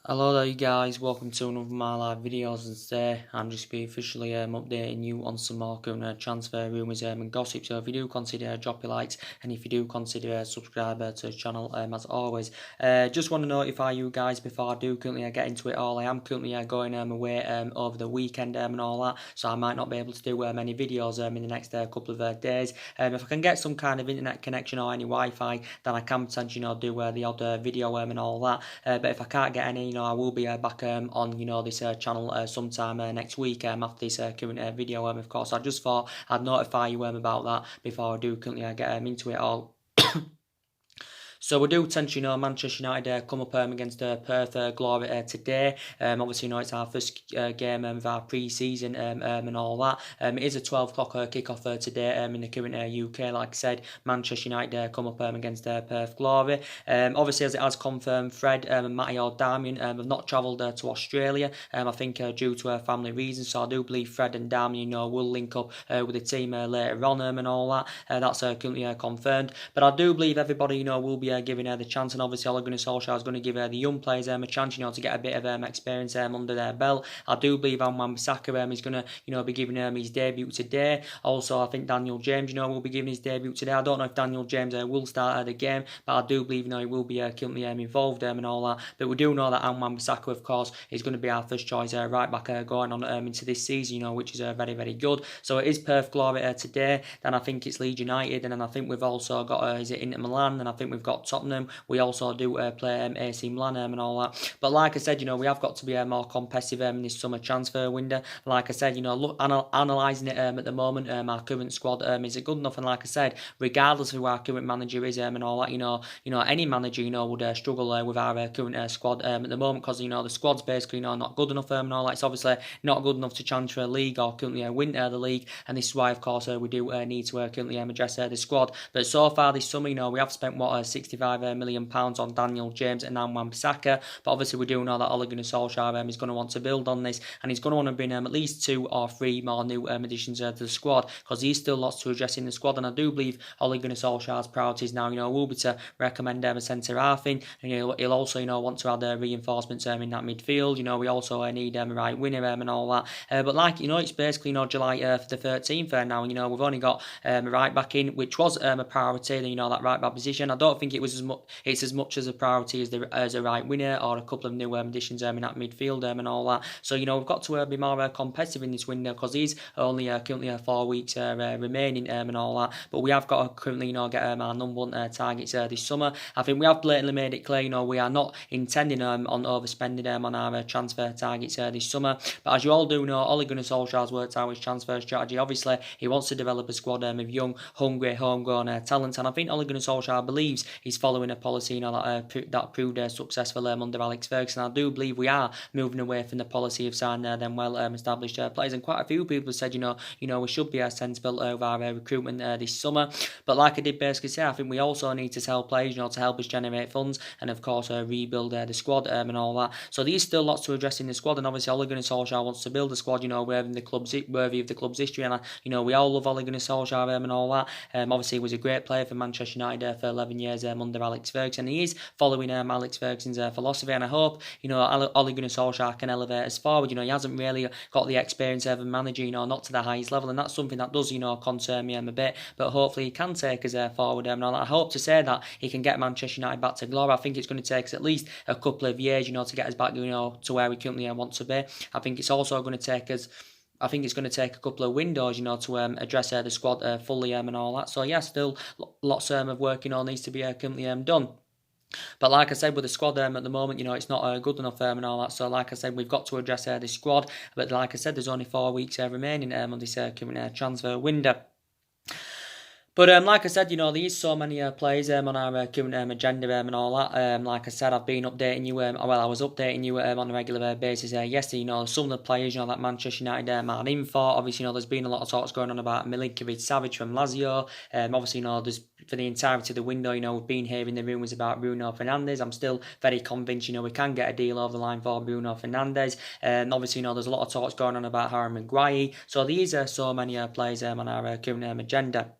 Hello there you guys, welcome to another of my live videos, and today I'm just be officially updating you on some more current transfer rumours and gossip. So if you do consider drop your likes, and if you do consider subscribe to the channel as always. Just want to notify you guys before I do currently get into it all. I am currently going away over the weekend and all that, so I might not be able to do many videos in the next couple of days. If I can get some kind of internet connection or any Wi-Fi, then I can potentially do the odd video and all that. But if I can't get any, I will be back on this channel sometime next week after this current video. Of course, I just thought I'd notify you about that before I do currently get into it all. So we do tend to Manchester United come up against Perth Glory today. Obviously, it's our first game of our pre-season and all that. It is a 12 o'clock kick-off today in the current UK. Like I said, Manchester United come up against Perth Glory. Obviously, as it has confirmed, Fred and Matty or Damien have not travelled to Australia, I think due to family reasons. So I do believe Fred and Damien will link up with the team later on and all that. That's currently confirmed. But I do believe everybody will be giving the chance, and obviously Ole Gunnar Solskjaer is going to give the young players a chance to get a bit of experience under their belt. I do believe Wan-Bissaka is going to be giving his debut today. Also, I think Daniel James will be giving his debut today. I don't know if Daniel James will start the game, but I do believe he will be currently involved and all that. But we do know that Wan-Bissaka, of course, is going to be our first choice right back going on into this season, which is very, very good. So it is Perth Glory today. Then I think it's Leeds United, and then I think we've also got is it Inter Milan, and I think we've got Tottenham. We also do play AC Milan and all that. But like I said, we have got to be more competitive in this summer transfer window. Like I said, analysing it at the moment, our current squad is it good enough? And like I said, regardless of who our current manager is and all that, any manager would struggle with our current squad at the moment, because the squad's basically not good enough and all that. It's obviously not good enough to transfer a league or currently win the league, and this is why, of course, we do need to currently address the squad. But so far this summer, we have spent what £65 million on Daniel James and Wan-Bissaka. But obviously, we do know that Ole Gunnar Solskjaer is going to want to build on this, and he's going to want to bring at least 2 or 3 more new additions to the squad, because he's still lots to address in the squad. And I do believe Ole Gunnar Solskjaer's priorities now, will be to recommend a centre half in, and he'll also want to add reinforcements in that midfield. We also need a right winger and all that. But like it's basically July the 13th now. We've only got right back in, which was a priority. That right back position. I don't think it was as much as a priority as a right winger or a couple of new additions in that midfield and all that. So we've got to be more competitive in this window, because he's only currently 4 weeks remaining and all that. But we have got to currently get our number 1 targets this summer. I think we have blatantly made it clear we are not intending on overspending on our transfer targets this summer. But as you all do know, Ole Gunnar Solskjaer's worked out his transfer strategy. Obviously, he wants to develop a squad of young, hungry, homegrown talent, and I think Ole Gunnar Solskjaer believes he's following a policy that proved successful under Alex Ferguson. I do believe we are moving away from the policy of signing them well-established players, and quite a few people have said we should be sensible over our recruitment this summer. But like I did basically say, I think we also need to sell players to help us generate funds, and of course rebuild the squad and all that. So there's still lots to address in the squad, and obviously Ole Gunnar Solskjaer wants to build a squad worthy of the club's history, and we all love Ole Gunnar Solskjaer and all that. Obviously he was a great player for Manchester United for 11 years under Alex Ferguson. He is following Alex Ferguson's philosophy, and I hope Ole Gunnar Solskjaer can elevate us forward. He hasn't really got the experience of a manager, not to the highest level, and that's something that does concern me a bit. But hopefully he can take us forward, and I hope to say that he can get Manchester United back to glory. I think it's going to take us at least a couple of years, to get us back, to where we currently want to be. I think it's also going to take us. I think it's going to take a couple of windows, to address the squad fully and all that. So yeah, still lots of work needs to be currently done. But like I said, with the squad at the moment, it's not good enough and all that. So like I said, we've got to address the squad. But like I said, there's only 4 weeks remaining on this current transfer window. But like I said, there is so many players on our current agenda and all that. Like I said, I've been updating you. I was updating you on a regular basis yesterday. Some of the players, that Manchester United are in for. Obviously, there's been a lot of talks going on about Milinkovic-Savic from Lazio. Obviously, there's for the entirety of the window, we've been hearing the rumours about Bruno Fernandes. I'm still very convinced, we can get a deal over the line for Bruno Fernandes. Obviously, there's a lot of talks going on about Harry Maguire. So these are so many players on our current agenda.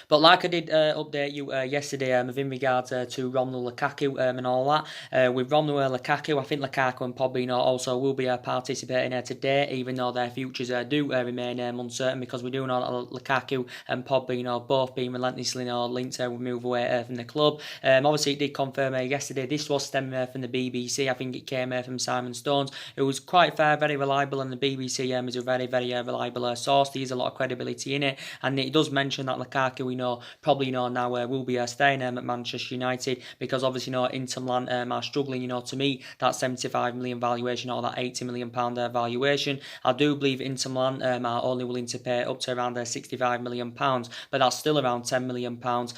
But like I did update you yesterday with in regards to Romelu Lukaku and all that, with Romelu Lukaku, I think Lukaku and Pogbino also will be participating today, even though their futures do remain uncertain, because we do know that Lukaku and Pogbino both being relentlessly linked to move away from the club. Obviously, it did confirm yesterday. This was stemming from the BBC. I think it came from Simon Stones, who was quite fair, very reliable, and the BBC is a very, very reliable source. There's a lot of credibility in it, and it does mention that Lukaku, we know, probably now will be staying at Manchester United, because obviously Inter Milan are struggling to meet that 75 million valuation or that 80 million pound valuation. I do believe Inter Milan are only willing to pay up to around 65 million pounds, but that's still around 10 million pounds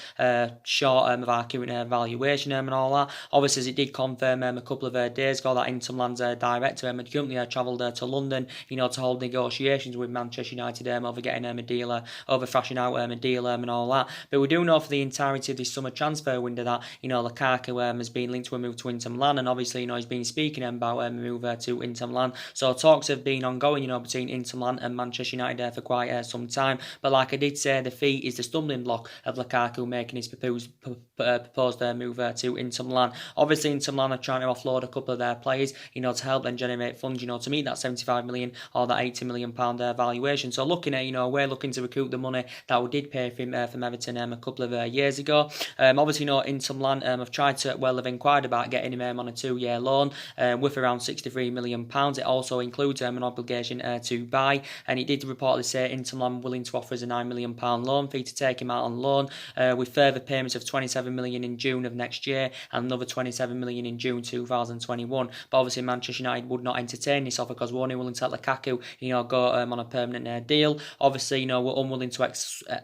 short of our current valuation and all that. Obviously, as it did confirm a couple of days ago that Inter Milan's director had currently travelled to London, to hold negotiations with Manchester United over getting a deal, over thrashing out a deal and all that. But we do know for the entirety of this summer transfer window that Lukaku has been linked to a move to Inter Milan, and obviously he's been speaking about a move to Inter Milan. So talks have been ongoing between Inter Milan and Manchester United for quite some time. But like I did say, the fee is the stumbling block of Lukaku making his proposed move to Inter Milan. Obviously Inter Milan are trying to offload a couple of their players to help them generate funds to meet that 75 million or that 80 million pound valuation. So looking at we're looking to recoup the money that we did pay for him from Everton a couple of years ago. Obviously Inter Milan have tried to, have inquired about getting him on a 2-year loan with around 63 million pounds. It also includes an obligation to buy, and it did reportedly say Inter Milan willing to offer us a 9 million pound loan fee to take him out on loan, with further payments of 27 million in June of next year and another 27 million in June 2021. But obviously Manchester United would not entertain this offer because we're only willing to let Lukaku go on a permanent deal. Obviously we're unwilling to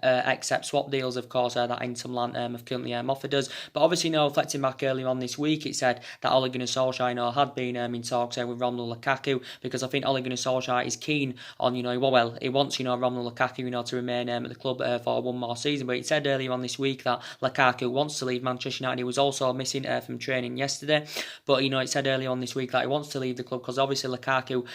accept swap deals, of course, that Inter Milan have currently offered us. But obviously reflecting back earlier on this week, it said that Ole Gunnar Solskjaer had been in talks with Romelu Lukaku, because I think Ole Gunnar Solskjaer is keen on he wants Romelu Lukaku to remain at the club for one more season. But it said earlier on this week that Lukaku wants to leave Manchester United. He was also missing from training yesterday, but it said earlier on this week that he wants to leave the club because obviously Lukaku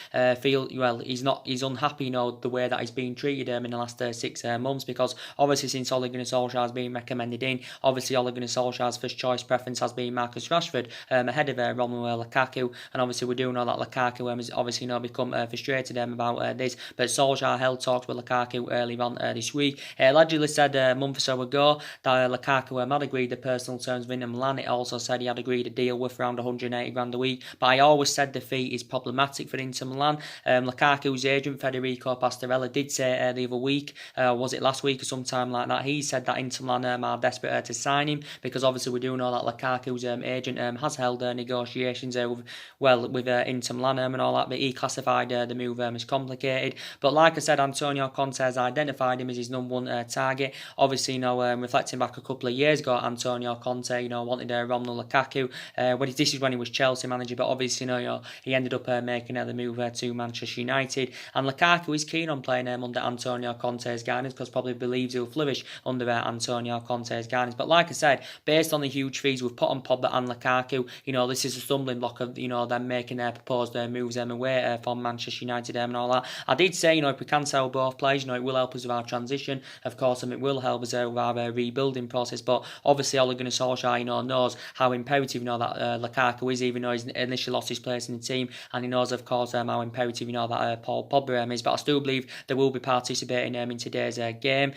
he's unhappy the way that he's been treated in the last 6 months, because obviously since Ole Gunnar Solskjaer has been recommended in, obviously Ole Gunnar Solskjaer's first choice preference has been Marcus Rashford ahead of Romelu Lukaku, and obviously we do know that Lukaku has obviously become frustrated about this. But Solskjaer held talks with Lukaku earlier on this week. Allegedly said a month or so ago that Lukaku had agreed the personal terms with Inter Milan. It also said he had agreed a deal worth around 180 grand a week, but I always said the fee is problematic for Inter Milan. Lukaku's agent Federico Pastorella did say the other week, was it last week or sometime like that, he said that Inter Milan are desperate to sign him, because obviously we do know that Lukaku's agent has held negotiations with Inter Milan and all that, but he classified the move as complicated. But like I said, Antonio Conte has identified him as his number one target. Obviously, reflecting back a couple of years ago, Antonio Conte, wanted Romelu Lukaku. This is when he was Chelsea manager, but obviously, he ended up making the move to Manchester United. And Lukaku is keen on playing under Antonio Conte's guidance, because probably believes he'll flourish under Antonio Conte's guidance. But like I said, based on the huge fees we've put on Pogba and Lukaku, this is a stumbling block of them making their proposed moves away from Manchester United and all that. I did say if we can sell both players, it will help us with our transition, of course, and it will help us with our rebuilding process. But obviously Ole Gunnar Solskjaer knows how imperative that Lukaku is, even though he's initially lost his place in the team, and he knows of course how imperative that Paul Pogba is. But I still believe they will be participating in today's game.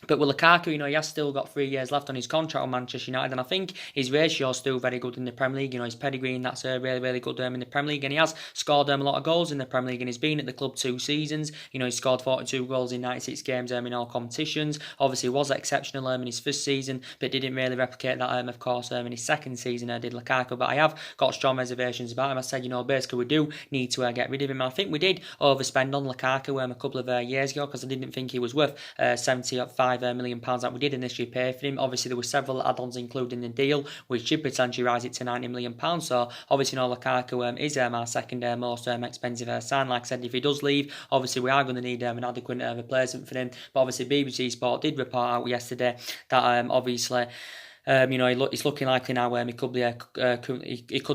But with Lukaku, he has still got 3 years left on his contract with Manchester United, and I think his ratio is still very good in the Premier League. His pedigree, and that's really, really good in the Premier League, and he has scored a lot of goals in the Premier League, and he's been at the club 2 seasons. He scored 42 goals in 96 games in all competitions. Obviously, he was exceptional in his first season, but didn't really replicate that, of course, in his second season, did Lukaku. But I have got strong reservations about him. I said, basically, we do need to get rid of him. I think we did overspend on Lukaku a couple of years ago, because I didn't think he was worth 75 million pounds that we did initially pay for him. Obviously, there were several add-ons included in the deal, which should potentially rise it to 90 million pounds. So obviously, Lukaku is our second most expensive sign. Like I said, if he does leave, obviously we are going to need an adequate replacement for him. But obviously, BBC Sport did report out yesterday that obviously It's looking likely now he could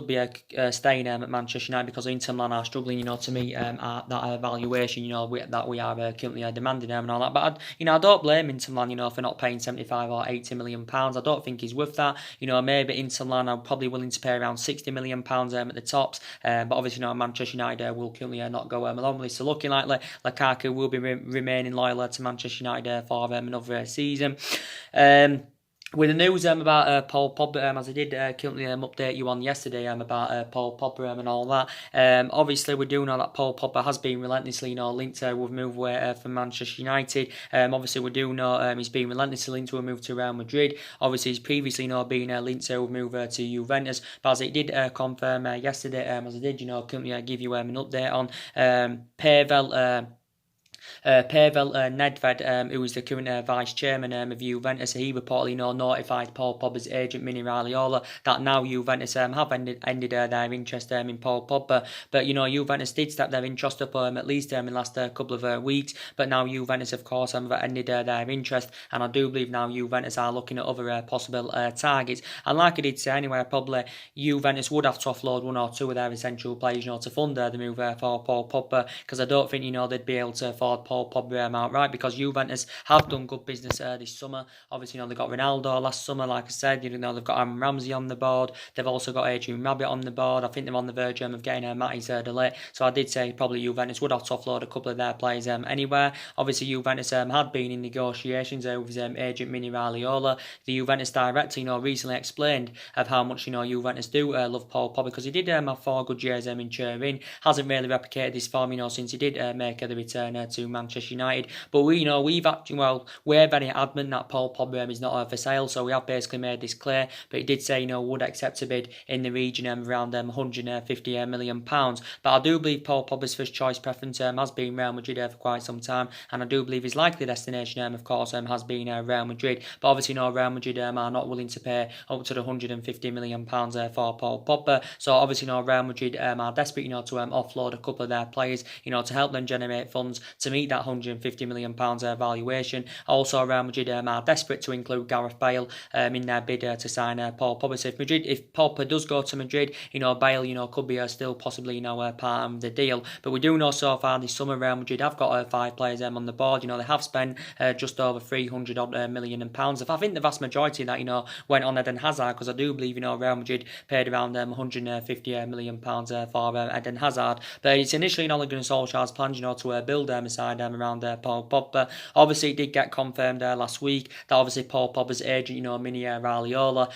be staying at Manchester United because Inter Milan are struggling, to meet that valuation, that we are currently demanding and all that. But I don't blame Inter Milan, for not paying 75 or 80 million pounds. I don't think he's worth that. Maybe Inter Milan are probably willing to pay around 60 million pounds at the tops. But obviously, Manchester United will currently not go along with it. So looking like Lukaku will be remaining loyal to Manchester United for another season. With the news about Paul Pogba, as I did currently update you on yesterday about Paul Pogba and all that. Obviously, we do know that Paul Pogba has been relentlessly linked with a move away from Manchester United. Obviously, we do know he's been relentlessly linked to a move to Real Madrid. Obviously, he's previously been linked to a move to Juventus. But as it did confirm yesterday, as I did currently give you an update on Pavel Nedved, who is the current vice chairman of Juventus, he reportedly notified Paul Pogba's agent Mini Raiola that now Juventus have ended their interest in Paul Pogba. But Juventus did step their interest up at least in the last couple of weeks. But now Juventus, of course, have ended their interest, and I do believe now Juventus are looking at other possible targets. And like I did say anyway, probably Juventus would have to offload one or two of their essential players, to fund the move for Paul Pogba, because I don't think they'd be able to afford Paul Pogba outright, because Juventus have done good business this summer. Obviously, they got Ronaldo last summer, like I said. They've got Aaron Ramsey on the board. They've also got Adrian Rabiot on the board. I think they're on the verge of getting Matthijs de Ligt. So I did say probably Juventus would have to offload a couple of their players anywhere. Obviously, Juventus had been in negotiations with his agent Mini Raiola. The Juventus director, recently explained of how much Juventus do love Paul Pogba, because he did have 4 good years in Turin. Hasn't really replicated his form, since he did make the return to Manchester United. But we're very adamant that Paul Pogba is not for sale, so we have basically made this clear. But he did say would accept a bid in the region around 150 million pounds. But I do believe Paul Pogba's first choice preference has been Real Madrid for quite some time, and I do believe his likely destination of course has been Real Madrid. But obviously Real Madrid are not willing to pay up to the 150 million pounds for Paul Pogba. So obviously Real Madrid are desperate to offload a couple of their players to help them generate funds to meet that 150 million pounds valuation. Also, Real Madrid are desperate to include Gareth Bale in their bid to sign Paul Pogba. So if Pogba does go to Madrid, Bale could be still possibly part of the deal. But we do know so far this summer Real Madrid have got 5 players on the board. They have spent just over 300 million pounds. I think the vast majority of that went on Eden Hazard, because I do believe Real Madrid paid around 150 million pounds for Eden Hazard. But it's initially Ole Gunnar Solskjaer's plan to build a side around Paul Pogba. Obviously, it did get confirmed last week that obviously Paul Pogba's agent, Mini Raiola,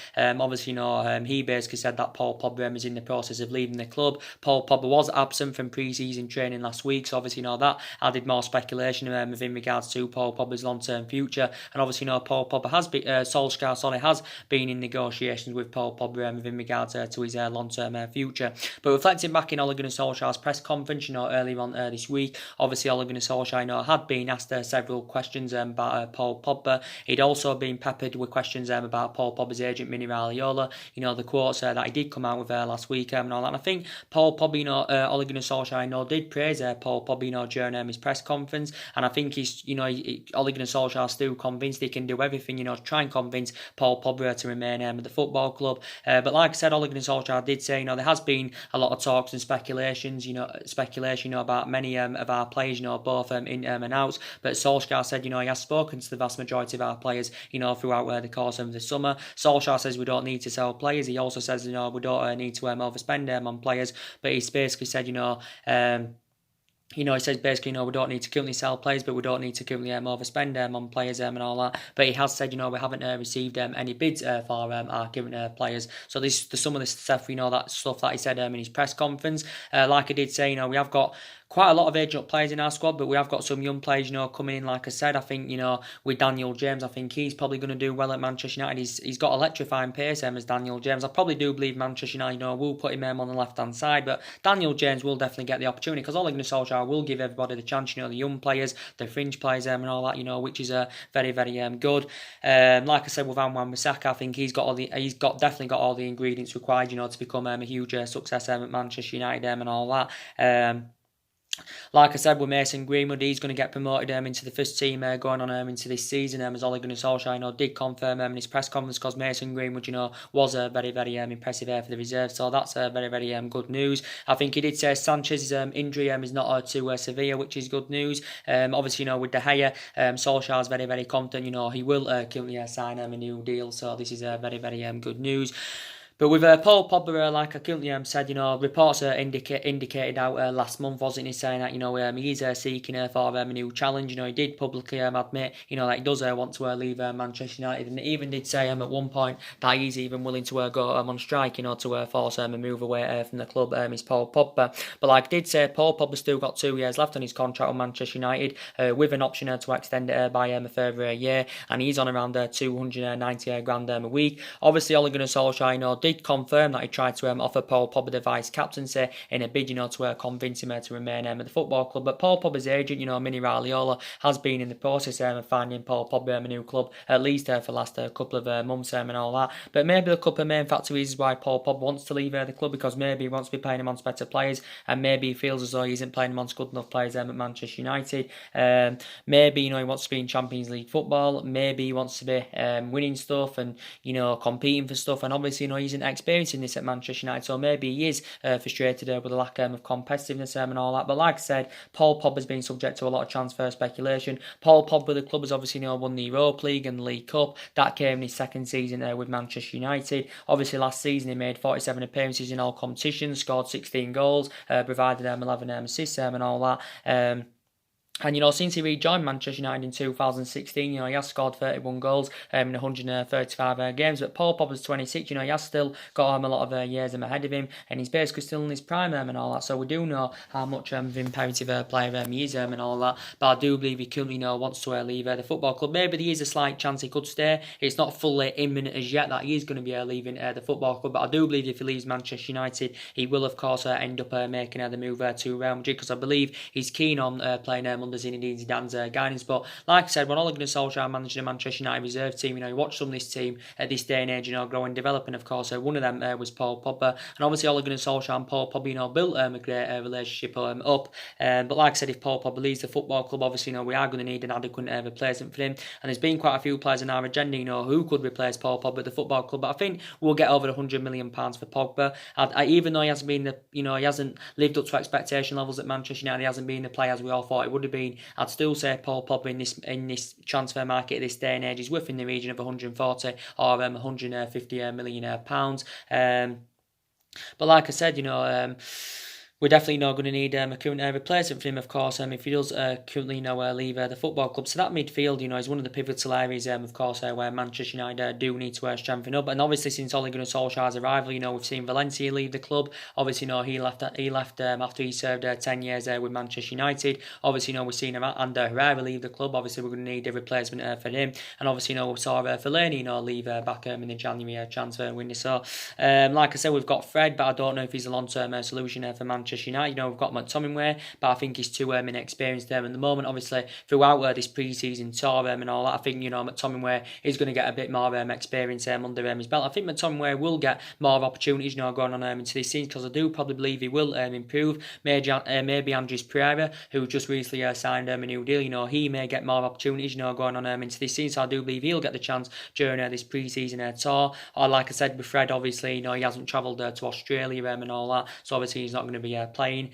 he basically said that Paul Pogba is in the process of leaving the club. Paul Pogba was absent from pre-season training last week, so obviously that added more speculation in regards to Paul Pogba's long-term future. And obviously Paul Pogba has been Solskjaer has been in negotiations with Paul Pogba in regards to his long-term future. But reflecting back in Ole Gunnar Solskjaer's press conference, earlier on this week, obviously Ole Gunnar Solskjaer had been asked several questions about Paul Pogba. He'd also been peppered with questions about Paul Pogba's agent Mini Raiola. The quotes that he did come out with last week and all that. And I think Paul Pogba, Ole Gunnar Solskjaer did praise Paul Pogba during his press conference, and I think he's Ole Gunnar Solskjaer still convinced he can do everything to try and convince Paul Pogba to remain at the football club. But like I said, Ole Gunnar Solskjaer did say there has been a lot of talks and speculations about many of our players, both in and out. But Solskjaer said he has spoken to the vast majority of our players throughout the course of the summer. Solskjaer says we don't need to sell players. He also says we don't need to overspend on players. But he's basically said he says basically, we don't need to currently sell players, but we don't need to currently overspend on players and all that. But he has said, we haven't received any bids for our current players. So some of this stuff, that stuff that he said in his press conference. Like I did say, we have got quite a lot of aged players in our squad, but we have got some young players, coming in. Like I said, I think, with Daniel James, I think he's probably going to do well at Manchester United. He's got electrifying pace as Daniel James. I probably do believe Manchester United, will put him on the left-hand side, but Daniel James will definitely get the opportunity, because Ole Gunnar Solskjaer will give everybody the chance, the young players, the fringe players, and all that, which is very, very good. Like I said, with Wan-Bissaka, I think he's definitely got all the ingredients required, to become a huge success at Manchester United and all that. Like I said, with Mason Greenwood, he's going to get promoted into the first team going on into this season. As Ole Gunnar Solskjaer, did confirm in his press conference, because Mason Greenwood, was very, very impressive for the reserve. So that's very, very good news. I think he did say Sanchez's injury is not too severe, which is good news. Obviously, with De Gea, Solskjaer's very, very confident. He will currently sign a new deal. So this is very, very good news. But with Paul Pogba, like I currently said, reports indicated out last month, wasn't he, saying that, he's seeking for a new challenge. He did publicly admit, that he does want to leave Manchester United, and even did say at one point that he's even willing to go on strike, to force a move away from the club, is Paul Pogba. But like I did say, Paul Pogba's still got 2 years left on his contract with Manchester United, with an option to extend it by a further year, and he's on around 290 grand a week. Obviously, Ole Gunnar Solskjaer, did confirm that he tried to offer Paul Pogba the vice captaincy in a bid, to convince him to remain at the football club. But Paul Pogba's agent, Mini Raiola, has been in the process of finding Paul Pogba a new club, at least for the last couple of months and all that. But maybe a couple of main factors is why Paul Pogba wants to leave the club, because maybe he wants to be playing amongst better players, and maybe he feels as though he isn't playing amongst good enough players at Manchester United. Maybe, he wants to be in Champions League football. Maybe he wants to be winning stuff and, competing for stuff. And obviously, he isn't experiencing this at Manchester United, so maybe he is frustrated with the lack of competitiveness and all that. But like I said, Paul Pogba has been subject to a lot of transfer speculation. Paul Pogba, the club, has obviously won the Europa League and the League Cup. That came in his second season with Manchester United. Obviously, last season he made 47 appearances in all competitions, scored 16 goals, provided 11 assists and all that. And, since he rejoined Manchester United in 2016, he has scored 31 goals in 135 games. But Paul Pogba's 26, he has still got a lot of years ahead of him, and he's basically still in his prime and all that. So we do know how much of an imperative player he is and all that. But I do believe he currently wants to leave the football club. Maybe there is a slight chance he could stay. It's not fully imminent as yet that he is going to be leaving the football club. But I do believe if he leaves Manchester United, he will, of course, end up making the move to Real Madrid, because I believe he's keen on playing under Zinedine Zidane's guidance. But like I said, when Ole Gunnar Solskjaer managed the Manchester United reserve team, you watch some of this team at this day and age, grow and develop. And of course, one of them was Paul Pogba. And obviously, Ole Gunnar Solskjaer and Paul Pogba, built a great relationship up. But like I said, if Paul Pogba leaves the football club, obviously, we are going to need an adequate replacement for him. And there's been quite a few players in our agenda, who could replace Paul Pogba at the football club. But I think we'll get over £100 million for Pogba. Even though he hasn't been he hasn't lived up to expectation levels at Manchester United, he hasn't been the player as we all thought he would have been. I'd still say Paul Pogba in this transfer market at this day and age is within the region of 140 or 150 million pounds. But like I said, we're definitely not going to need a current replacement for him, of course, if he does currently leave the football club. So that midfield, is one of the pivotal areas, of course, where Manchester United do need to strengthen up. And obviously, since Ole Gunnar Solskjaer's arrival, we've seen Valencia leave the club. Obviously, he left after he served 10 years with Manchester United. Obviously, we've seen Ander Herrera leave the club. Obviously, we're going to need a replacement for him. And obviously, we saw Fellaini, leave back in the January transfer window. So, like I said, we've got Fred, but I don't know if he's a long-term solution for Manchester United. We've got McTominay, but I think he's too inexperienced there at the moment. Obviously, throughout this pre-season tour and all that, I think McTominay is going to get a bit more experience under his belt. I think McTominay will get more opportunities going on into this season, because I do probably believe he will improve. Maybe Andres Pereira, who just recently signed a new deal, he may get more opportunities going on into this season. So I do believe he'll get the chance during this pre-season tour. Or like I said with Fred, obviously, he hasn't travelled to Australia and all that, so obviously he's not going to be playing.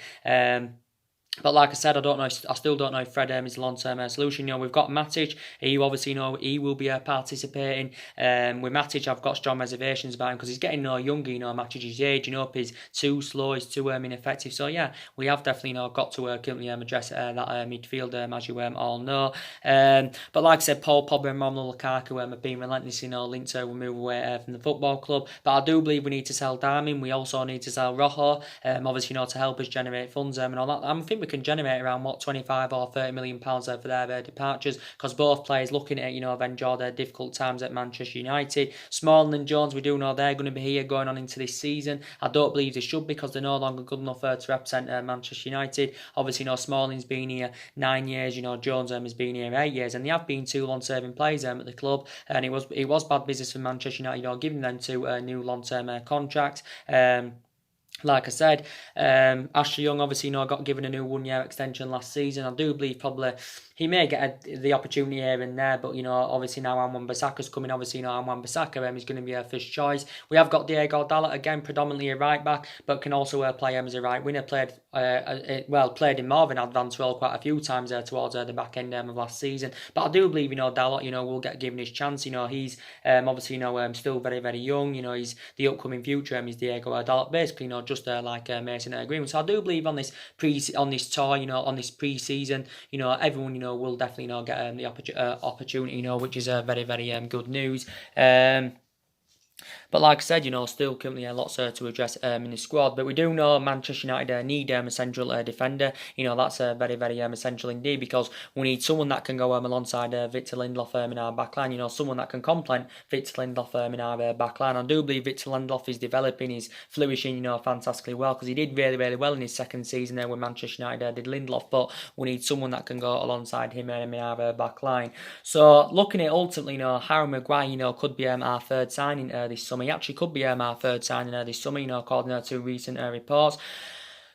But like I said, I still don't know if Fred is a long-term solution. We've got Matic. He obviously, he will be participating. With Matic, I've got strong reservations about him, because he's getting younger. Matic's age, up is too slow, he's too ineffective. So yeah, we have definitely got to currently address that midfield, as you all know. But like I said, Paul Pogba and Romelu Lukaku have been relentlessly linked to move away from the football club. But I do believe we need to sell Darwin. We also need to sell Rojo, obviously, to help us generate funds and all that. I think we can generate around 25 or 30 million pounds for their departures, because both players, looking at it, have enjoyed their difficult times at Manchester United. Smalling and Jones, we do know they're going to be here going on into this season. I don't believe they should, because they're no longer good enough to represent Manchester United. Obviously, Smalling's been here 9 years, Jones has been here 8 years, and they have been 2 long-serving players at the club, and it was bad business for Manchester United, giving them 2 new long-term contracts. like I said, Ashley Young obviously got given a new 1-year extension last season. I do believe probably he may get the opportunity here and there, but obviously now Wan-Bissaka's coming. Obviously Wan-Bissaka is going to be our first choice. We have got Diego Dalot again, predominantly a right back, but can also play him as a right winger. Played in more of an advanced role quite a few times towards the back end of last season. But I do believe Dalot will get given his chance. He's obviously still very, very young. He's the upcoming future. Is Diego Dalot basically just like Mason Greenwood. So I do believe on this tour, on this pre-season, everyone will definitely get the opportunity, which is very, very good news. But like I said, still currently lots to address in the squad. But we do know Manchester United need a central defender. That's very, very essential indeed, because we need someone that can go alongside Victor Lindelof in our backline. Someone that can complement Victor Lindelof in our backline. I do believe Victor Lindelof is developing, he's flourishing, fantastically well, because he did really, really well in his second season there with Manchester United did Lindelof. But we need someone that can go alongside him in our backline. So looking at ultimately, Harry Maguire, could be our third signing this summer. He actually could be our third signing this summer, according to recent reports.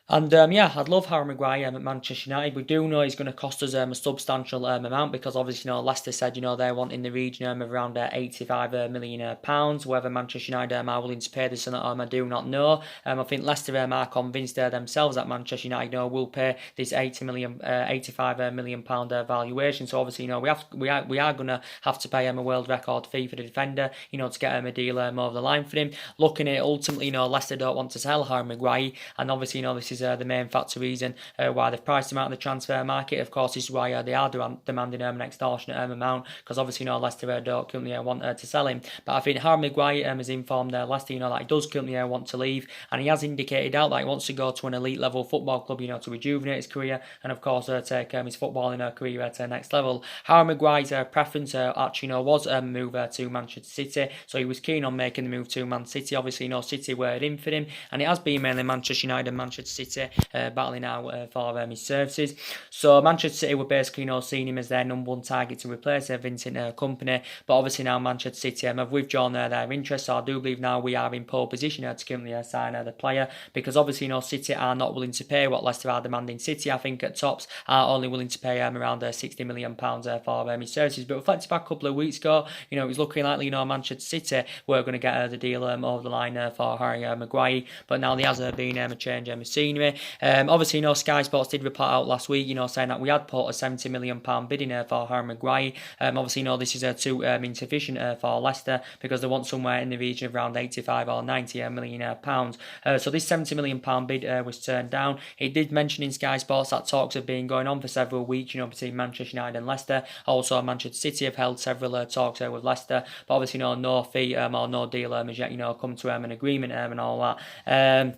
And I'd love Harry Maguire at Manchester United. We do know he's going to cost us a substantial amount, because obviously Leicester said they're wanting the region of around £85 million. Whether Manchester United are willing to pay this or not, I do not know. I think Leicester are convinced themselves that Manchester United will pay this £85 million valuation. So obviously we are going to have to pay him a world record fee for the defender, to get him a deal over the line for him. Looking at ultimately, Leicester don't want to sell Harry Maguire, and obviously this is the main factor reason why they've priced him out of the transfer market. Of course, this is why they are demanding an extortionate amount, because obviously Leicester don't currently want to sell him. But I think Harry Maguire has informed Leicester that he does currently want to leave, and he has indicated out that he wants to go to an elite level football club, to rejuvenate his career, and of course take his footballing career to the next level. Harry Maguire's preference actually was a move to Manchester City, so he was keen on making the move to Man City. Obviously City were in for him, and it has been mainly Manchester United and Manchester City battling out for his services. So Manchester City were basically seeing him as their number one target to replace Vincent Kompany, but obviously now Manchester City have withdrawn their interest. So I do believe now we are in pole position to currently sign the player, because obviously City are not willing to pay what Leicester are demanding. City, I think at tops, are only willing to pay around £60 million for his services. But reflected back a couple of weeks ago, it was looking likely Manchester City were going to get the deal over the line for Harry Maguire, but now there has been a change of scenery. Obviously, Sky Sports did report out last week, saying that we had put a £70 million bid in for Harry Maguire. Obviously, this is too insufficient for Leicester, because they want somewhere in the region of around 85 or 90 million pounds. So this £70 million bid was turned down. It did mention in Sky Sports that talks have been going on for several weeks, between Manchester United and Leicester. Also, Manchester City have held several talks with Leicester, but obviously, no fee or no deal has yet, come to an agreement and all that.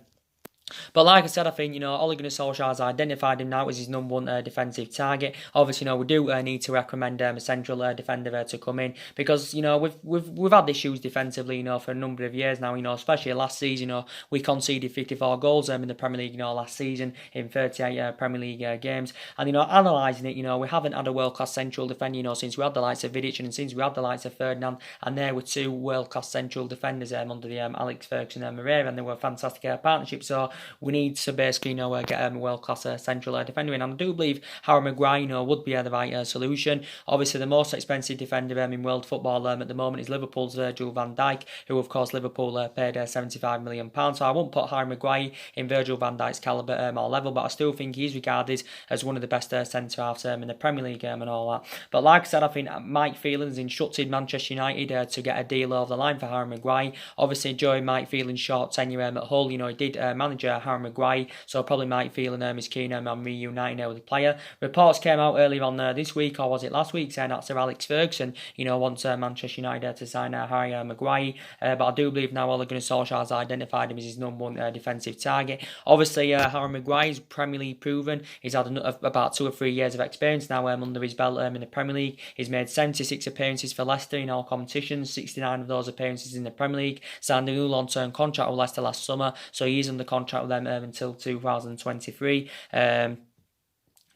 But like I said, I think, Ole Gunnar Solskjaer has identified him now as his number one defensive target. Obviously, we do need to recommend a central defender to come in, because, we've had issues defensively, for a number of years now, especially last season, we conceded 54 goals in the Premier League, last season in 38 Premier League games. And, analysing it, we haven't had a world-class central defender, since we had the likes of Vidic and since we had the likes of Ferdinand, and there were two world-class central defenders under the Alex Ferguson and Moreira, and they were a fantastic partnership. So we need to basically get a world-class central defender in, and I do believe Harry Maguire would be the right solution. Obviously, the most expensive defender in world football at the moment is Liverpool's Virgil van Dijk, who of course Liverpool paid £75 million. So I won't put Harry Maguire in Virgil van Dijk's calibre or level, but I still think he's regarded as one of the best centre-halves in the Premier League and all that. But like I said, I think Mike Phelan's instructed Manchester United to get a deal over the line for Harry Maguire. Obviously, during Mike Phelan's short tenure at Hull, he did manage Harry Maguire, so probably Mike Phelan is keen on reuniting with the player. Reports came out earlier on this week, or was it last week, saying that Sir Alex Ferguson, wants Manchester United to sign Harry Maguire. But I do believe now Ole Gunnar Solskjaer has identified him as his number one defensive target. Obviously, Harry Maguire is Premier League proven. He's had about 2 or 3 years of experience now under his belt in the Premier League. He's made 76 appearances for Leicester in all competitions, 69 of those appearances in the Premier League. Signed a new long-term contract with Leicester last summer, so he's under contract with them until 2023.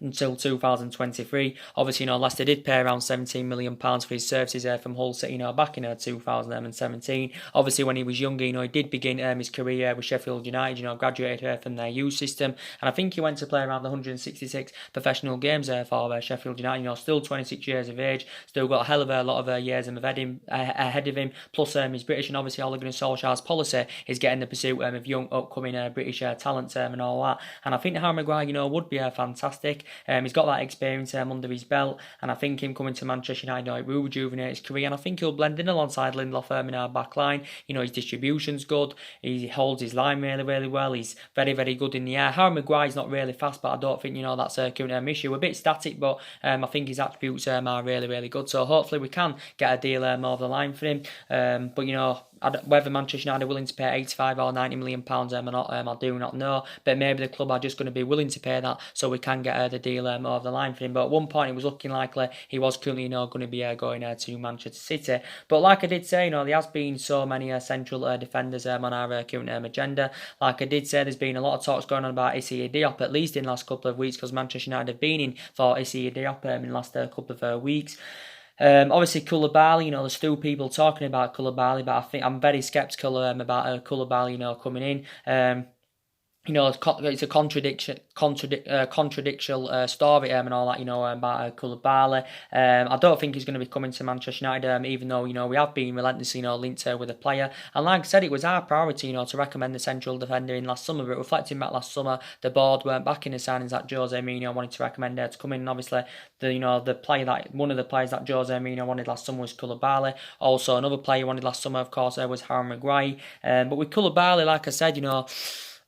until 2023. Obviously, Leicester did pay around £17 million for his services from Hull City, back in 2017. Obviously, when he was younger, he did begin his career with Sheffield United, graduated from their youth system, and I think he went to play around 166 professional games for Sheffield United, still 26 years of age, still got a hell of a lot of years ahead of him, plus he's British, and obviously Ole Gunnar Solskjaer's policy is getting the pursuit of young, upcoming British talent and all that, and I think Harry Maguire, would be fantastic. He's got that experience under his belt, and I think him coming to Manchester United will rejuvenate his career, and I think he'll blend in alongside Lindelof in our back line. His distribution's good, he holds his line really, really well, he's very, very good in the air. Harry Maguire's not really fast, but I don't think, that's a current issue. A bit static, but I think his attributes are really, really good, so hopefully we can get a deal over the line for him. But whether Manchester United are willing to pay 85 or 90 million pounds or not, I do not know. But maybe the club are just going to be willing to pay that, so we can get the deal over the line for him. But at one point, it was looking likely he was currently going to be going to Manchester City. But like I did say, there has been so many central defenders on our current agenda. Like I did say, there's been a lot of talks going on about Issa Diop, at least in the last couple of weeks, because Manchester United have been in for Issa Diop in the last couple of weeks. Obviously Koulibaly, there's still people talking about Koulibaly, but I think I'm very sceptical about Koulibaly, coming in. It's a contradictional story and all that, about Koulibaly. I don't think he's going to be coming to Manchester United, even though, we have been relentlessly, linked with the player. And like I said, it was our priority, to recommend the central defender in last summer. But reflecting back last summer, the board weren't backing the signings that Jose Mourinho wanted to recommend to come in. And obviously, one of the players that Jose Mourinho wanted last summer was Koulibaly. Also, another player he wanted last summer, of course, was Harry Maguire. But with Koulibaly, like I said,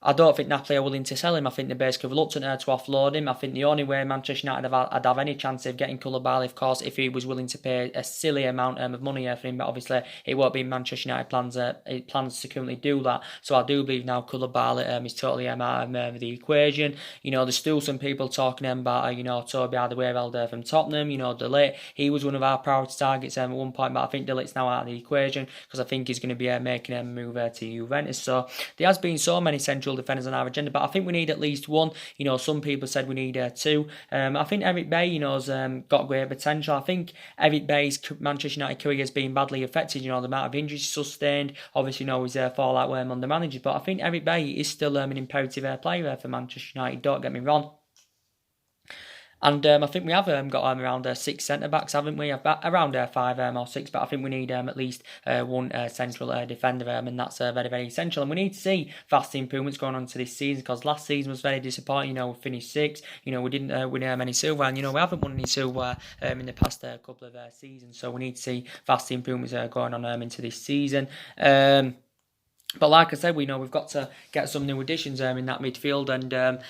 I don't think Napoli are willing to sell him. I think they're basically reluctant to offload him. I think the only way Manchester United would have any chance of getting Koulibaly, of course, if he was willing to pay a silly amount of money for him. But obviously, it won't be Manchester United plans to currently do that. So I do believe now Koulibaly is totally out of the equation. There's still some people talking about Toby Alderweireld from Tottenham. De Ligt, he was one of our priority targets at one point, but I think De Ligt's now out of the equation because I think he's going to be making a move to Juventus. So there has been so many central defenders on our agenda, but I think we need at least one. Some people said we need two. I think Eric Bailly, has got great potential. I think Eric Bailly's Manchester United career has been badly affected. The amount of injuries sustained. Obviously, he's fallout on the manager, but I think Eric Bailly is still an imperative player for Manchester United. Don't get me wrong. And I think we have got around 6 centre-backs, haven't we? Around 5 or 6, but I think we need at least one central defender, and that's very, very essential. And we need to see fast improvements going on to this season, because last season was very disappointing. We finished 6th. We didn't win any silver, and we haven't won any silver in the past couple of seasons. So we need to see fast improvements going on into this season. But like I said, we've got to get some new additions in that midfield, and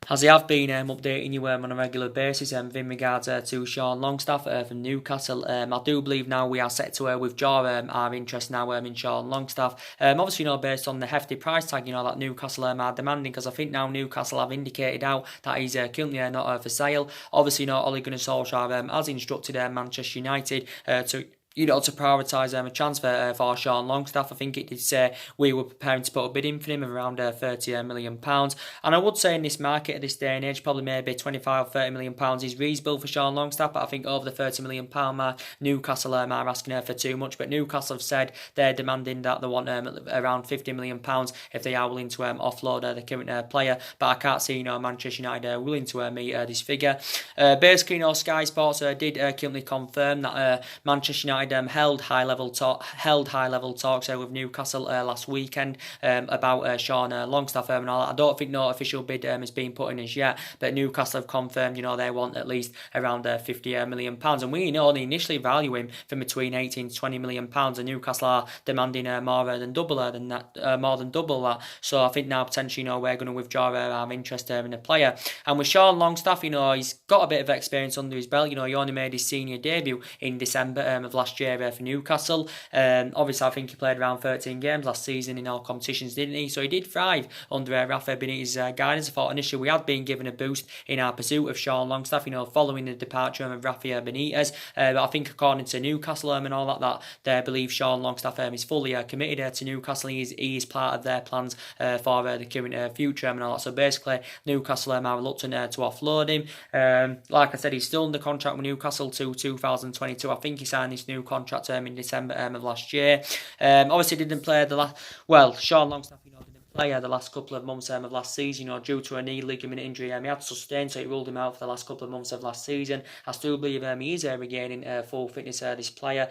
as I have been updating you on a regular basis in regards to Sean Longstaff from Newcastle, I do believe now we are set to withdraw our interest now in Sean Longstaff. Obviously, based on the hefty price tag, that Newcastle are demanding, because I think now Newcastle have indicated out that he's currently not for sale. Obviously, Ole Gunnar Solskjaer has instructed Manchester United to prioritise a transfer for Sean Longstaff. I think it did say we were preparing to put a bid in for him of around £30 million. And I would say in this market at this day and age, probably maybe £25 or £30 million is reasonable for Sean Longstaff, but I think over the £30 million mark, Newcastle are asking for too much. But Newcastle have said they're demanding that they want around £50 million if they are willing to offload the current player. But I can't see Manchester United willing to meet this figure. Basically, Sky Sports did currently confirm that Manchester United held high level talks with Newcastle last weekend about Sean Longstaff and all that. I don't think no official bid is being put in as yet, but Newcastle have confirmed they want at least around £50 million, and we only initially value him from between 18 to 20 million pounds, and Newcastle are demanding more than double that. So I think now potentially we're going to withdraw our interest in the player. And with Sean Longstaff, he's got a bit of experience under his belt. He only made his senior debut in December of last last year for Newcastle. Obviously, I think he played around 13 games last season in all competitions, didn't he? So he did thrive under Rafa Benitez's guidance. I thought initially we had been given a boost in our pursuit of Sean Longstaff, following the departure of Rafa Benitez. But I think according to Newcastle and all that they believe Sean Longstaff is fully committed to Newcastle. He is part of their plans for the current future and all that. So basically, Newcastle are reluctant to offload him. Like I said, he's still under contract with Newcastle to 2022. I think he signed this new contract in December of last year. Obviously, didn't play Sean Longstaff, didn't play the last couple of months of last season, due to a knee ligament injury. He had sustained, so it ruled him out for the last couple of months of last season. I still believe he is regaining full fitness, this player.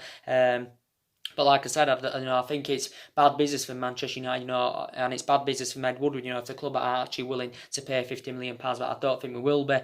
But like I said, I think it's bad business for Manchester United, and it's bad business for Ed Woodward, if the club are actually willing to pay £50 million, but I don't think we will be.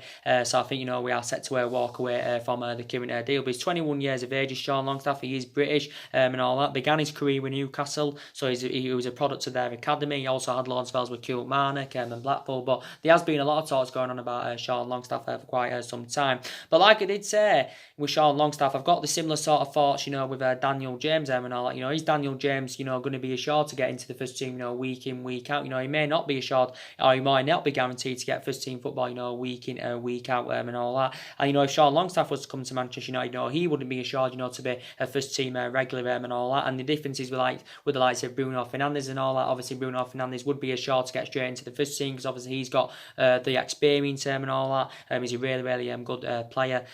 So I think, we are set to walk away from the current deal. But he's 21 years of age, Sean Longstaff. He is British and all that. Began his career with Newcastle, so he was a product of their academy. He also had loan spells with Kilmarnock and Blackpool. But there has been a lot of talks going on about Sean Longstaff for quite some time. But like I did say, with Sean Longstaff, I've got the similar sort of thoughts, with Daniel James and all that. Is Daniel James, going to be assured to get into the first team, week in, week out? He may not be assured, or he might not be guaranteed to get first team football, week in, week out, and all that. And if Sean Longstaff was to come to Manchester United, he wouldn't be assured, to be a first team regular and all that. And the differences with the likes of Bruno Fernandes and all that. Obviously, Bruno Fernandes would be assured to get straight into the first team because obviously he's got the experience and all that. He's a really, really good player.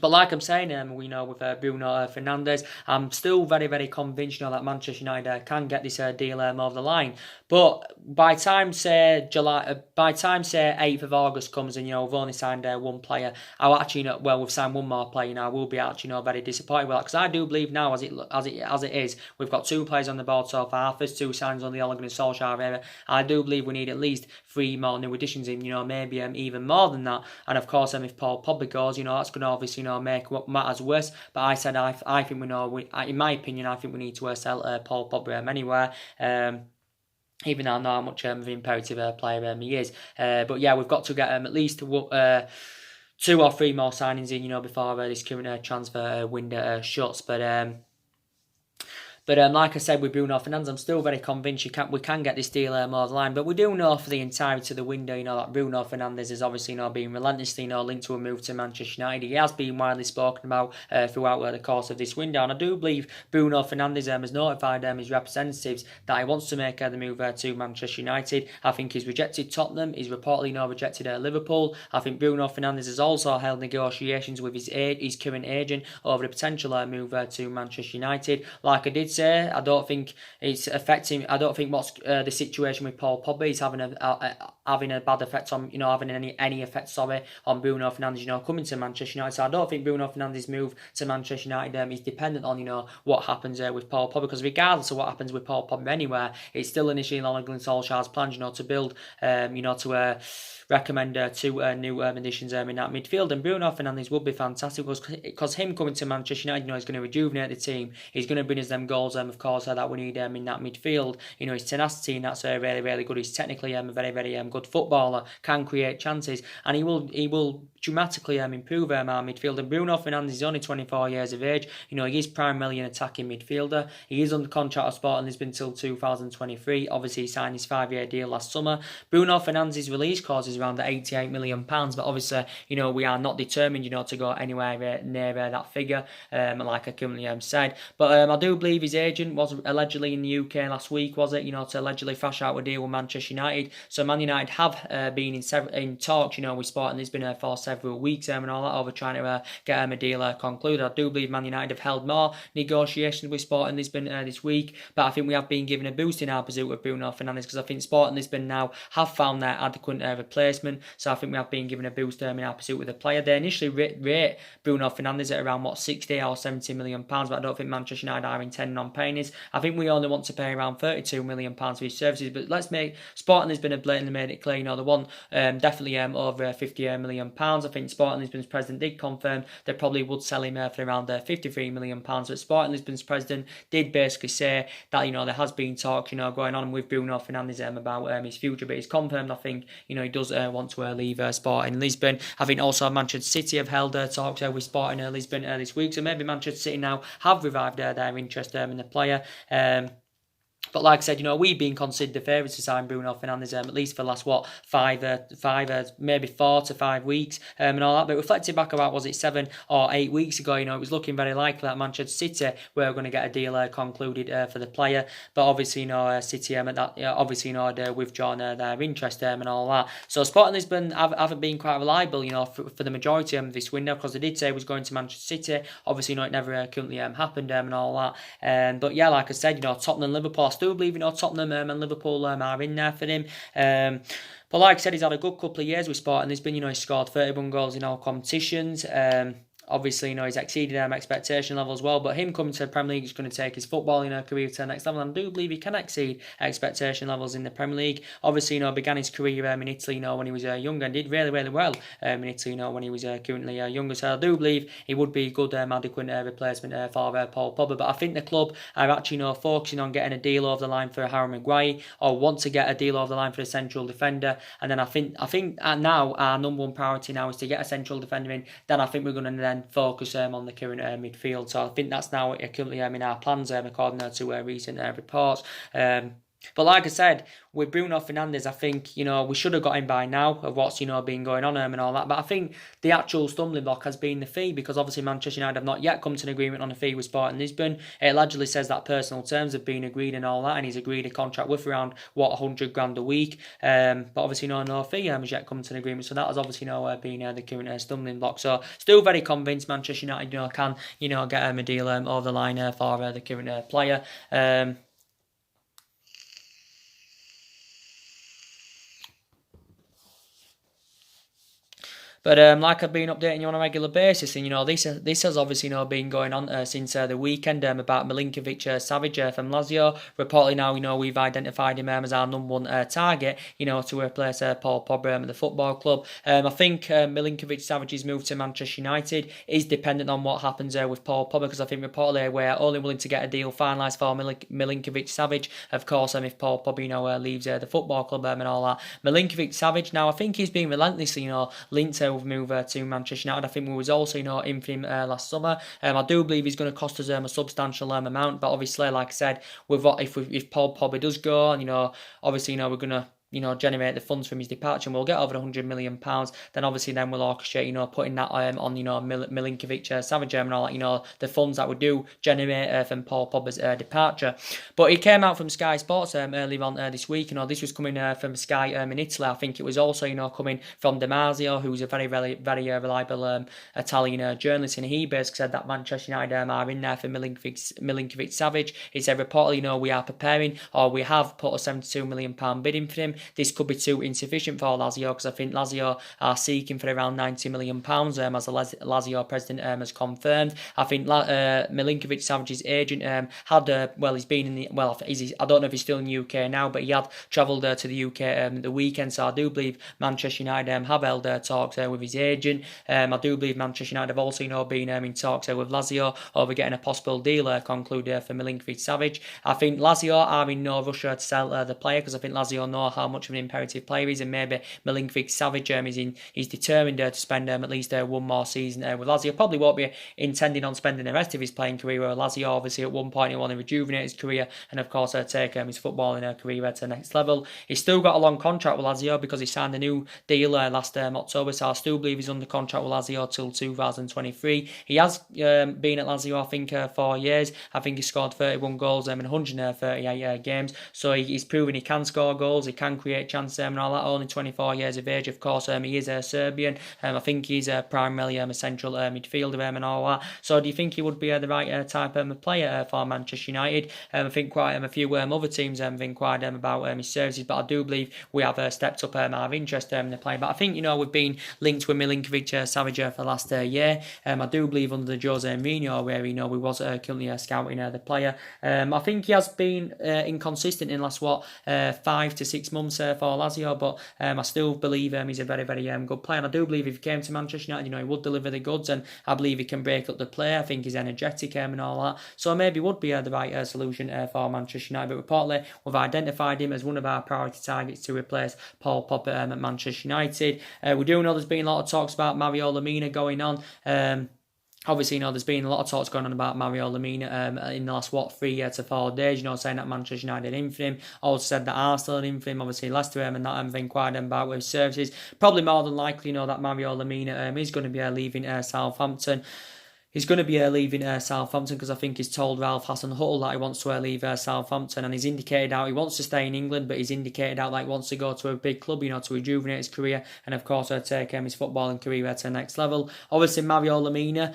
But like I'm saying, with Bruno Fernandes, I'm still very, very convinced, that Manchester United can get this deal over the line. But by time say 8th of August comes and we've only signed one player, I'll actually we've signed one more player. I will be actually very disappointed with that, because I do believe now as it is, we've got two players on the board so far. Our first two signings on the Ole Gunnar Solskjaer era. I do believe we need at least 3 more new additions in, maybe even more than that. And of course, if Paul Pogba goes, that's going to obviously make what matters worse. But I said I think in my opinion, I think we need to sell Paul Pogba anywhere. Even though I know how much of an imperative player he is. But yeah, we've got to get at least 2 or 3 more signings in, before this current transfer window shuts. But like I said, with Bruno Fernandes, I'm still very convinced we can get this deal over the line. But we do know for the entirety of the window, that Bruno Fernandes is obviously being relentlessly linked to a move to Manchester United. He has been widely spoken about throughout the course of this window. And I do believe Bruno Fernandes has notified his representatives that he wants to make the move to Manchester United. I think he's rejected Tottenham. He's reportedly rejected Liverpool. I think Bruno Fernandes has also held negotiations with his current agent over the potential move to Manchester United. Like I did say, I don't think it's affecting. I don't think what's the situation with Paul Pogba is having a bad effect on having any effect on Bruno Fernandes coming to Manchester United. So I don't think Bruno Fernandes' move to Manchester United is dependent on what happens with Paul Pogba, because regardless of what happens with Paul Pogba anywhere, it's still initially in Ole Gunnar Solskjaer's plans to build to recommend 2 new additions in that midfield. And Bruno Fernandes would be fantastic because him coming to Manchester United, is going to rejuvenate the team. He's going to bring us them goals, of course, that we need in that midfield. His tenacity, and that's really, really good. He's technically a very, very good footballer, can create chances, and he will dramatically improve our midfield. And Bruno Fernandes is only 24 years of age. He is primarily an attacking midfielder. He is under contract with Sporting Lisbon until 2023. Obviously, he signed his 5-year deal last summer. Bruno Fernandes' release clause is around the £88 million, but obviously, we are not determined, to go anywhere near that figure, like I currently said. But I do believe his agent was allegedly in the UK last week, was it? To allegedly thrash out a deal with Manchester United. So Man United have been in talks, with Sporting Lisbon for several weeks and all that over trying to get a deal concluded. I do believe Man United have held more negotiations with Sporting Lisbon this week, but I think we have been given a boost in our pursuit of Bruno Fernandes, because I think Sporting Lisbon now have found their adequate replacement. So I think we have been given a boost in our pursuit with the player. They initially rate Bruno Fernandes at around 60 or 70 million pounds, but I don't think Manchester United are intending on paying this. I think we only want to pay around 32 million pounds for his services. But let's make Sporting Lisbon have blatantly made it clear, they want definitely over 50 million pounds. I think Sporting Lisbon's president did confirm they probably would sell him for around £53 million. But Sporting Lisbon's president did basically say that, there has been talk, going on with Bruno Fernandes about his future, but he's confirmed, I think, he does want to leave Sporting Lisbon. I think also Manchester City have held talks with Sporting Lisbon this week, so maybe Manchester City now have revived their interest in the player. But like I said, we've been considered the favourites to sign Bruno Fernandes, at least for the last, maybe 4 to 5 weeks, and all that. But reflecting back about, was it 7 or 8 weeks ago, it was looking very likely that Manchester City were going to get a deal concluded for the player. But obviously, City at that, obviously, had withdrawn their interest and all that. So Sporting Lisbon haven't been quite reliable, for the majority of this window, because they did say it was going to Manchester City. Obviously, it never currently happened and all that. But yeah, like I said, Tottenham, Liverpool, I still believe Tottenham and Liverpool are in there for him. But like I said, he's had a good couple of years with Sporting Lisbon. He's scored 31 goals in all competitions. Obviously, he's exceeded expectation level as well. But him coming to the Premier League is going to take his footballing career to the next level. And I do believe he can exceed expectation levels in the Premier League. Obviously, began his career in Italy, when he was younger, and did really, really well in Italy, when he was currently younger. So I do believe he would be a good, adequate replacement for Paul Pogba. But I think the club are actually, focusing on getting a deal over the line for Harry Maguire, or want to get a deal over the line for a central defender. And then I think now our number one priority now is to get a central defender in. Then I think we're going to then focus on the current midfield. So I think that's now currently in our plans, according to recent reports. But like I said, with Bruno Fernandes, I think, we should have got him by now of what's, been going on and all that. But I think the actual stumbling block has been the fee, because obviously Manchester United have not yet come to an agreement on a fee with Sporting Lisbon. It allegedly says that personal terms have been agreed and all that, and he's agreed a contract with around, 100 grand a week. But obviously no fee has yet come to an agreement. So that has obviously been the current stumbling block. So still very convinced Manchester United, can, get a deal over the line for the current player. But like I've been updating you on a regular basis, and this has obviously been going on since the weekend about Milinkovic-Savic from Lazio. Reportedly now we've identified him as our number one target, to replace Paul Pogba at the football club. I think Milinkovic-Savic's move to Manchester United is dependent on what happens with Paul Pogba, because I think reportedly we're only willing to get a deal finalised for Milinkovic-Savic. Of course, if Paul Pogba leaves the football club and all that. Milinkovic-Savic now, I think he's been relentlessly linked move to Manchester United. I think we was also in for him last summer. I do believe he's going to cost us a substantial amount, but obviously, like I said, if Paul Pogba does go, and obviously we're going to generate the funds from his departure, and we'll get over £100 million, then obviously we'll orchestrate, putting that on, Milinkovic-Savic, and all that, the funds that we do generate from Paul Pogba's departure. But it came out from Sky Sports earlier on this week, this was coming from Sky in Italy. I think it was also, coming from Damasio, who's a very, very, very reliable Italian journalist, and he basically said that Manchester United are in there for Milinkovic-Savic. He said reportedly, we are preparing, or we have put a £72 million bid in for him. This could be too insufficient for Lazio, because I think Lazio are seeking for around £90 million, as the Lazio president has confirmed. I think Milinkovic-Savic's agent he's been in the, I don't know if he's still in the UK now, but he had travelled to the UK the weekend, so I do believe Manchester United have held talks with his agent. I do believe Manchester United have also been in talks with Lazio over getting a possible deal concluded for Milinkovic-Savic. I think Lazio are in no rush to sell the player, because I think Lazio know how much of an imperative player he is, and maybe Milinkovic-Savic is determined to spend at least one more season with Lazio. Probably won't be intending on spending the rest of his playing career with Lazio. Obviously, at one point he want to rejuvenate his career, and of course take his footballing career to the next level. He's still got a long contract with Lazio, because he signed a new deal last October, so I still believe he's under contract with Lazio till 2023. He has been at Lazio, I think, 4 years. I think he scored 31 goals in 138 games, so he's proven he can score goals, he can create chances and all that. Only 24 years of age, of course. He is a Serbian. I think he's primarily a central midfielder and all that. So do you think he would be the right type of player for Manchester United? I think quite a few other teams have inquired about his services, but I do believe we have stepped up our interest in the player. But I think we've been linked with Milinkovic-Savic for the last year. I do believe under the Jose Mourinho, where we was currently scouting the player. I think he has been inconsistent in the last 5 to 6 months. months for Lazio, but I still believe he's a very, very good player. And I do believe if he came to Manchester United, he would deliver the goods, and I believe he can break up the play. I think he's energetic and all that. So maybe would be the right solution for Manchester United. But reportedly, we've identified him as one of our priority targets to replace Paul Pogba at Manchester United. We do know there's been a lot of talks about Mario Lemina going on. Obviously, there's been a lot of talks going on about Mario Lemina in the last, 3 to 4 days, saying that Manchester United are in for him. Also said that Arsenal are in for him. Obviously, Leicester and that have inquired about his services. Probably more than likely, that Mario Lemina is going to be leaving Southampton. He's going to be leaving Southampton because I think he's told Ralph Hasenhüttl that he wants to leave Southampton, and he's indicated out he wants to stay in England, but he's indicated out he wants to go to a big club, to rejuvenate his career and, of course, take his footballing career to the next level. Obviously, Mario Lemina.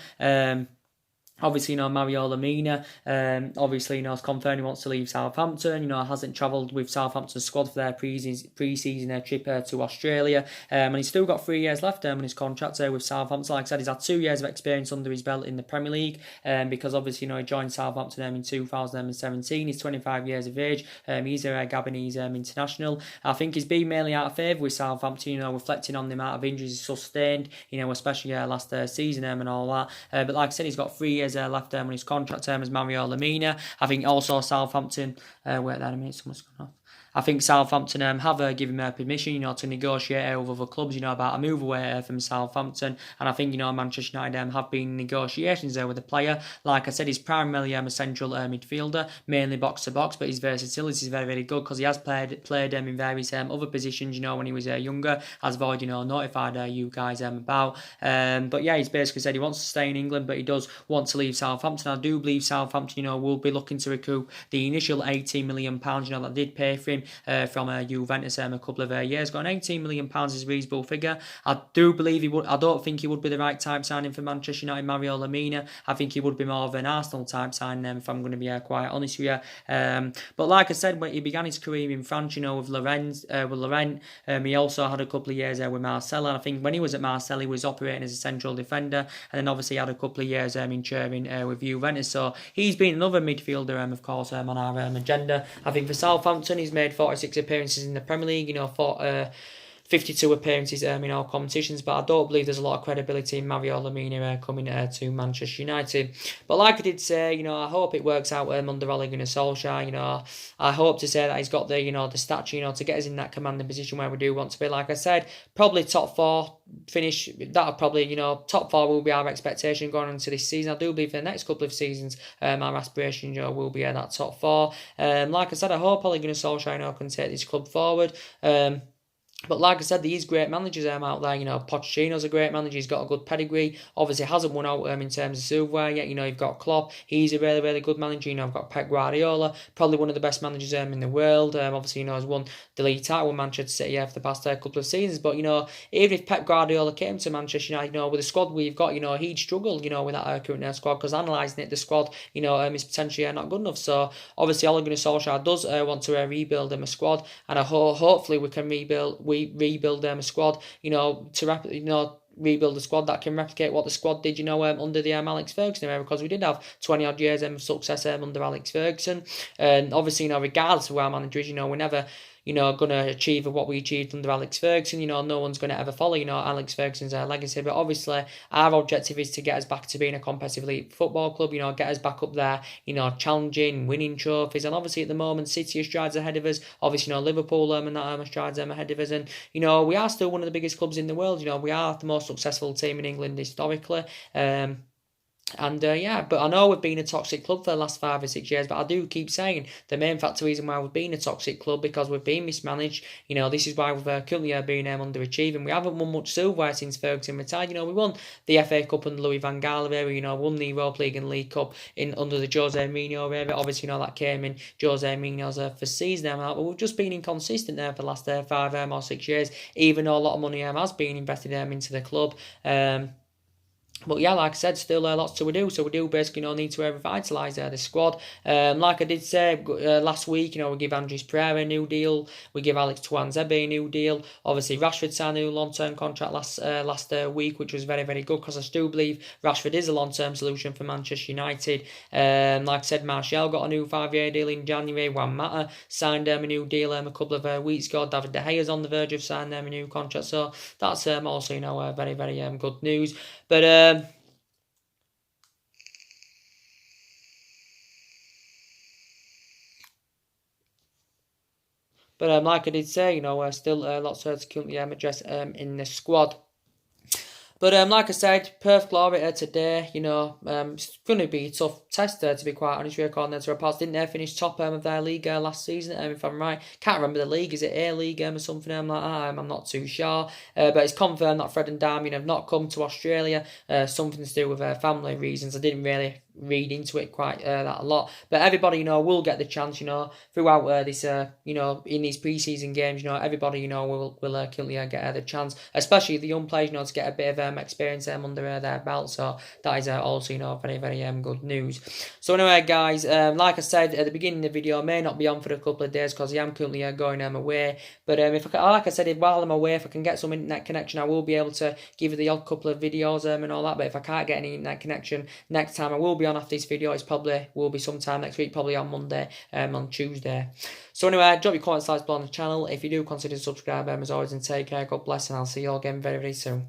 Mario Lemina, has confirmed he wants to leave Southampton. Hasn't travelled with Southampton's squad for their pre-season trip to Australia. And he's still got 3 years left on his contract with Southampton. Like I said, he's had 2 years of experience under his belt in the Premier League. Because obviously, he joined Southampton in 2017. He's 25 years of age. He's a Gabonese international. I think he's been mainly out of favour with Southampton, reflecting on the amount of injuries he's sustained, especially last season and all that. But like I said, he's got 3 years left on his contract term as Mario Lemina. I think also Southampton, wait there a minute, someone's gone off. I think Southampton have given him permission, to negotiate with other clubs, about a move away from Southampton. And I think, Manchester United have been in negotiations there with the player. Like I said, he's primarily a central midfielder, mainly box to box, but his versatility is very, very good because he has played in various other positions, when he was younger, as I've already, notified you guys about. But yeah, he's basically said he wants to stay in England, but he does want to leave Southampton. I do believe Southampton, will be looking to recoup the initial £18 million, that did pay for him from Juventus a couple of years ago. And £18 million is a reasonable figure. I do believe he would. I don't think he would be the right type signing for Manchester United, Mario Lemina. I think he would be more of an Arsenal type signing, if I'm going to be quite honest with you. But like I said, when he began his career in France, with Laurent, he also had a couple of years with Marseille. And I think when he was at Marseille, he was operating as a central defender, and then obviously had a couple of years in Turin with Juventus. So he's been another midfielder, of course, on our agenda. I think for Southampton, he's made 46 appearances in the Premier League, 52 appearances in all competitions, but I don't believe there's a lot of credibility in Mario Lemina coming to Manchester United. But like I did say, I hope it works out under Ole Gunnar Solskjaer. I hope to say that he's got the the stature to get us in that commanding position where we do want to be. Like I said, probably top 4 finish. That'll probably top 4 will be our expectation going into this season. I do believe for the next couple of seasons, our aspiration will be that top 4. Like I said, I hope Ole Gunnar Solskjaer can take this club forward. But like I said, these great managers out there. Pochettino's a great manager. He's got a good pedigree. Obviously, hasn't won out in terms of silverware yet. You've got Klopp. He's a really, really good manager. I've got Pep Guardiola, probably one of the best managers in the world. Obviously, has won the league title with Manchester City for the past couple of seasons. But even if Pep Guardiola came to Manchester United, with the squad we've got, he'd struggle, with that current squad, because analysing it, the squad, is potentially not good enough. So obviously, Ole Gunnar Solskjaer does want to rebuild a squad, and hopefully we can rebuild a squad, to rebuild a squad that can replicate what the squad did, under the Alex Ferguson era, because we did have 20 odd years of success under Alex Ferguson. And obviously, regardless of who our manager is, we're never going to achieve what we achieved under Alex Ferguson. No one's going to ever follow, Alex Ferguson's legacy. But obviously, our objective is to get us back to being a competitive elite football club, get us back up there, challenging, winning trophies. And obviously, at the moment, City are strides ahead of us. Obviously, Liverpool and that are strides ahead of us. And, we are still one of the biggest clubs in the world. We are the most successful team in England historically. But I know we've been a toxic club for the last 5 or 6 years, but I do keep saying the main factor reason why we've been a toxic club because we've been mismanaged. This is why we've currently been underachieving. We haven't won much silverware since Ferguson retired. We won the FA Cup under Louis van Gaal era, won the Europa League and League Cup under the Jose Mourinho era. Obviously, that came in Jose Mourinho's first season, but we've just been inconsistent there for the last 5 or 6 years, even though a lot of money has been invested into the club. But yeah, like I said, still lots to do. So we do basically need to revitalise the squad. Like I did say last week, we give Andres Pereira a new deal. We give Alex Tuanzebe a new deal. Obviously, Rashford signed a new long-term contract last week, which was very, very good because I still believe Rashford is a long-term solution for Manchester United. Like I said, Martial got a new 5-year deal in January. Juan Mata signed a new deal a couple of weeks ago. David De Gea is on the verge of signing a new contract. So that's also, very, very good news. But like I did say, still lots to currently address in the squad. But like I said, Perth Glory today, it's going to be a tough test to be quite honest. We're according to reports, didn't they finish top of their league last season? If I'm right, can't remember the league. Is it A League or something like that? I'm not too sure. But it's confirmed that Fred and Darmian have not come to Australia. Something to do with family reasons. I didn't really read into it quite that a lot. But everybody, will get the chance, throughout this, in these pre-season games, everybody, will get the chance, especially the young players, to get a bit of experience under their belt. So that is also, very, very good news. So anyway, guys, like I said at the beginning of the video, I may not be on for a couple of days because I am currently going away. But like I said, while I'm away, if I can get some internet connection, I will be able to give you the odd couple of videos and all that. But if I can't get any internet connection next time, I will be on after this video. It's probably will be sometime next week, probably on Monday, on Tuesday. So anyway, drop your comments below on the channel. If you do, consider subscribing as always, and take care. God bless, and I'll see you all again very, very soon.